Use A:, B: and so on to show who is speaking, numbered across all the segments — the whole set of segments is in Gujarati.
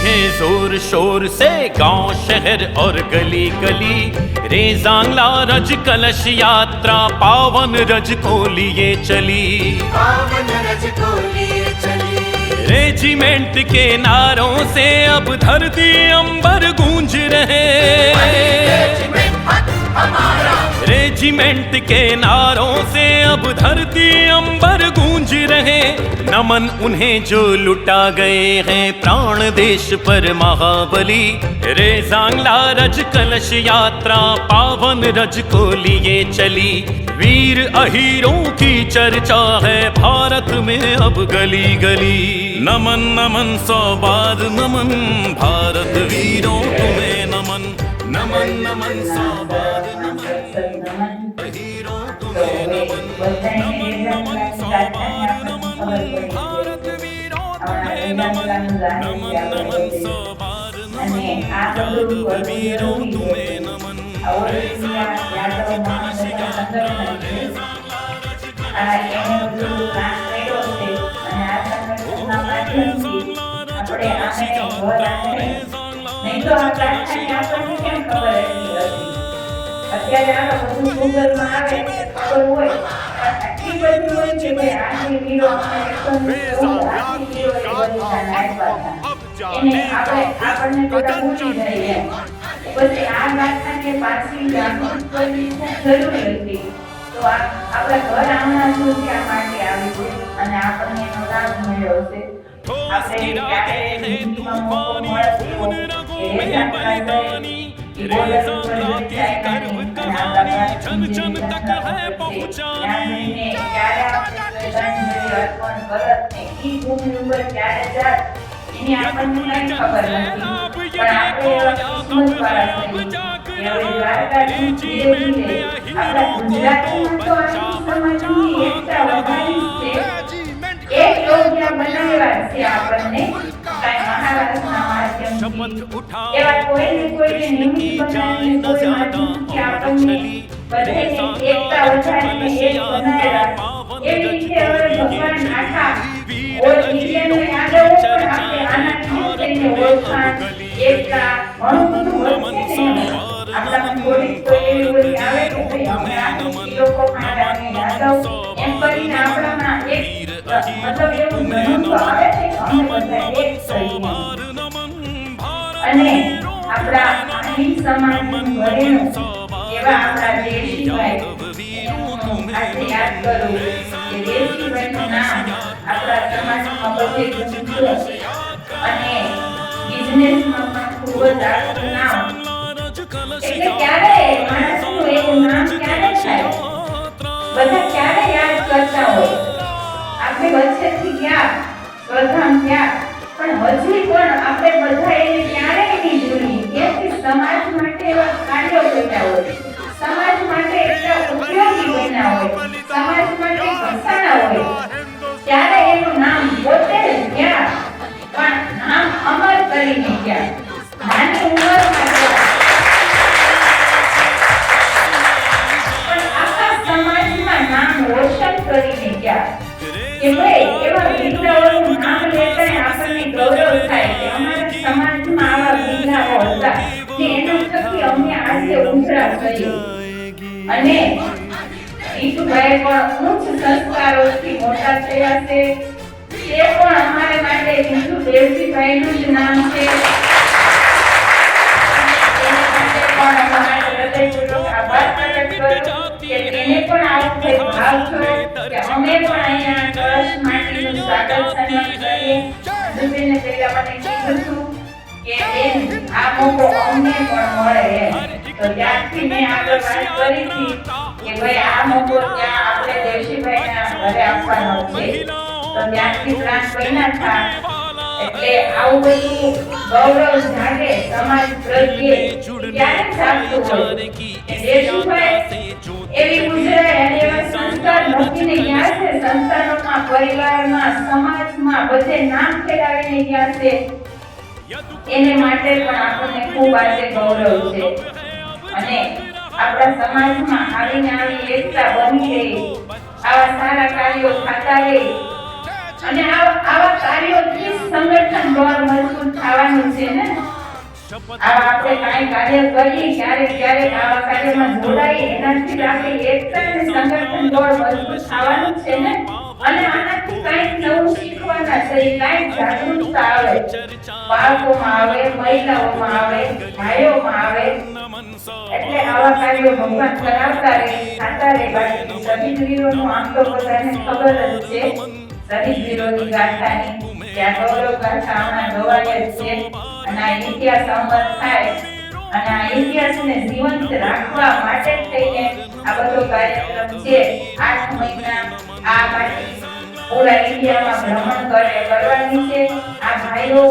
A: है जोर शोर से गांव शहर और गली गली। रे जांगला रज कलश यात्रा पावन रज को लिए चली।
B: पावन रज को लिए चली।
A: रेजिमेंट के नारों से अब धरती अंबर गूंज रहे। रेजिमेंट के नारों से अब धरती अंबर गूंज रहे। नमन उन्हें जो लुटा गए हैं प्राण देश पर महाबली। रे जांगला रज कलश यात्रा पावन रज को लिए चली। वीर अहीरों की चर्चा है भारत में अब गली गली। नमन नमन सौ बार नमन भारत वीरों तुम्हें नमन। नमन नमन सौ बार नमन हीरो तुम्हें नमन। नमन नमन सौ बार नमन भारत वीरों तुम्हें नमन। नमन नमन सौ बार नमन यादव वीरों तुम्हें नमन। रे जांगला रज कलश यात्रा रे जांगला रज कलश यात्रा रे जांगला रज कलश यात्रा रे
C: नहीं तो આ પ્રાર્થના આપણને કેમ ખબર હતી? અત્યારે આ બધું ગૂગલ માં આવે ખબર હોય આટલી બધી હોય કે ભાઈ આની વીરો આપણને એને આપણને થોડા પૂછી જઈએ પછી આ પ્રાર્થના પાછી જાગૃત કરવી ખૂબ જરૂરી હતી. તો આપણા ઘર આંગણા સુધી આ માટે આવી છે અને આપણને એનો લાભ મળ્યો છે.
A: छन छन तक है पहुंचानी। शपथ उठा की जाए न ज्यादा और छली। रे जांगला रज कलश यात्रा पावन रज को लिए चली। वीर अहीरों की चर्चा है भारत में अब गली गली। नमन सौ बार नमन भारत वीरों तुम्हें नमन। नमन नमन सौ बार नमन वीर अहीरों तुम्हें नमन। नमन नमन सौ बार
C: અને આપણા આહિર સમાજનું ઘરેણું એવા આપણા દેશીભાઈ આજે યાદ કરું કે દેશીભાઈનું નામ આપણા સમાજમાં બધે ગુંજતું અને બિઝનેસમાં પણ ખૂબ જ આગળ નામ એટલે ક્યારે માણસનું એવું નામ ક્યારે થાય બધા ક્યારે યાદ કરતા હોય આપણે વચ્ચેથી ગયા પ્રધાન ગયા પણ હજી પણ આપણે બધા એને ક્યારે નહીં જોઈ કેમ કે સમાજ માટે એવા કાર્યો કર્યા હોય સમાજ માટે એટલા ઉપયોગી બન્યા હોય સમાજ માટે ઘસાણા હોય ત્યારે એનું નામ પોતે ગયા પણ નામ અમર કરીને ગયા નાની ઉંમરમાં ગયા પણ આખા સમાજમાં નામ રોશન કરીને ગયા કે ભાઈ એવા વિદ્યાઓનું નામ લેતા આપણને ગૌરવ થાય કે અમારા સમાજમાં આવા વિદ્યાઓ હતા કે એના થકી અમે આજે ઉતરા કર્યું અને ઈશુભાઈ પણ ઉચ્ચ સંસ્કારોથી મોટા થયા છે તે પણ અમારે માટે હિન્દુ દેવજીભાઈનું જ નામ છે એને માટે પણ અમારા હૃદયપૂર્વક આભાર પ્રકટ કરું કે તેને પણ આવો ભાવ થયો કે અમે પણ અહીંયા કળશ માટીનું સ્વાગત સન્માન કરીએ દુબેને પહેલા મને કીધું હતું કે બેન આ મોકો અમને પણ મળે તો ત્યારથી મેં આગળ વાત કરી હતી કે ભાઈ આ મોકો ત્યાં આપણે દેવશીભાઈના ઘરે આપવાનો છે તો ત્યારથી પ્લાન બન્યા હતા એટલે આવું બધું ગૌરવ જાગે સમાજ પ્રત્યે ક્યારે જાગતું હોય કે દેવશીભાઈ એવી ગુજરાત અને એવા સંસ્કાર મૂકીને ગયા છે સંસ્થાનોમાં પરિવારમાં સમાજમાં બધે નામ ફેલાવીને ગયા છે એને માટે પણ આપણને ખૂબ આજે ગૌરવ છે અને આપણા સમાજમાં આવીને આવી એકતા બની રહી આવા સારા કાર્યો થતા રહે અને આવા કાર્યોથી સમાજ સંગઠન બળ મજબૂત થવાનું છે ને. આવા આપણે કાંઈ કાર્ય કરીએ ક્યારેક આવા કાર્યમાં જોડાઈએ એનાથી જ આપણી એકતા અને સંગઠન બળ મજબૂત થવાનું છે ને. અને આનાથી કાંઈક નવું શીખવાના છે, કાંઈક જાગૃતતા આવે, બાળકોમાં આવે, મહિલાઓમાં આવે, ભાઈઓમાં આવે. એટલે આવા કાર્યો ભગવાન કરાવતા રહે, થતા રહે. બાકી શહીદ વીરોનું આમ તો બધાને ખબર જ છે, શહીદ વીરોની ગાથાની ત્યાં ગૌરવ ગાથા હમણાં ગવાય જ છે. અને આ ઇતિહાસ અમર થાય અને આ ઇતિહાસને જીવંત રાખવા માટે થઈને આ બધો કાર્યક્રમ છે. 8 મહિના આ માટે પૂરા ઇન્ડિયામાં ભ્રમણ કરવાની છે. આ ભાઈઓ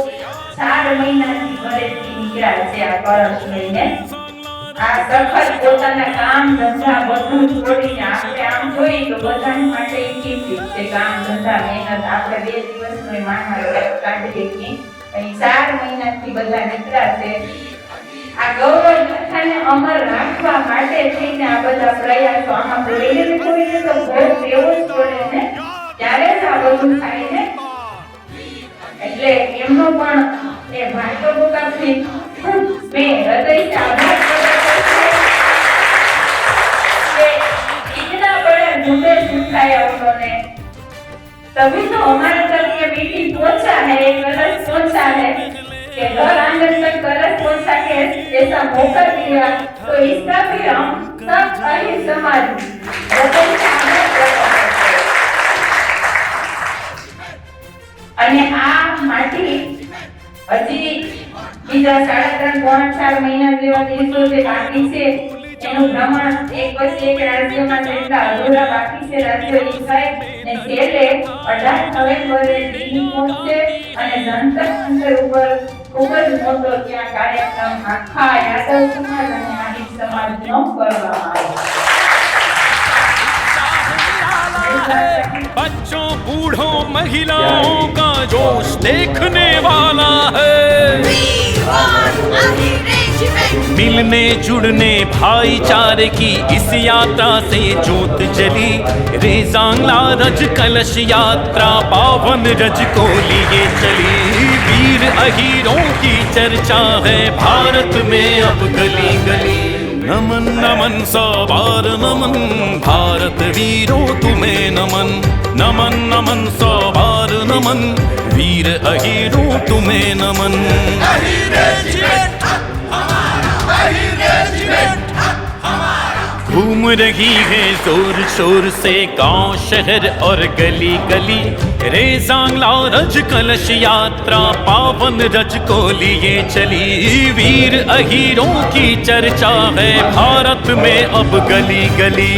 C: 4 મહિનાથી ઘરેથી નીકળ્યા છે આ કળશ લઈને. આ સખત પોતાના કામ ધંધા બધું છોડીને આપણે આમ જોઈએ તો બધા માટે ઈચ્છિત છે કામ ધંધા મહેનત. આપણે 2 દિવસનો માનવા કાઢીએ છીએ. અહીં 4 મહિનાથી બધા નીકળ્યા છે. આ ગૌરવ કથાને અમર રાખવા માટે થઈને આ બધા પ્રયાસો. આમાં કોઈને તો ભોગ દેવો જ પડે ને, ત્યારે જ આ બધું થાય ને. એટલે એમનો પણ એ ભાટો મુકાબલી મેં હૃદયથી આભાર इतना बड़ा झुंबेश उठाया उन्होंने, तभी तो हमारे तक ये मीटिंग पहुंचा है, ये कलश पहुंचा है कि घर आंगन तक कलश पहुंचा के ऐसा मौका दिया. तो इसका भी हम सब अहिर समाज हृदय से आभार करते हैं. અને આ માટી હજી બીજા 3.5-4 મહિના જેવા દિવસો જે બાકી છે એનું ભ્રમણ એક પછી એક રાજ્યમાં જેટલા અધૂરા બાકી છે રાજ્યોની થાય ને છેલ્લે 18 નવેમ્બરે દિલ્હી પહોંચશે અને જંતર મંતર ઉપર ખૂબ જ મોટો ત્યાં કાર્યક્રમ આખા યાદવ સમાજ અને આહિર સમાજનો કરવામાં આવે.
A: बच्चों बूढ़ों महिलाओं का जोश देखने वाला है. मिलने जुड़ने भाईचारे की इस यात्रा से ज्योत जली. रेजांगला रज कलश यात्रा पावन रज को लिए चली. वीर अहीरों की चर्चा है भारत में अब गली गली. नमन नमन सवार नमन भारत वीरों तुम्हें नमन. नमन नमन सवार नमन वीर अहीरों तुम्हें नमन. घूम रही है जोर शोर से गांव शहर और गली गली. रेजांगला रज कलश यात्रा पावन रज को लिए चली. वीर अहीरों की चर्चा है भारत में अब गली गली.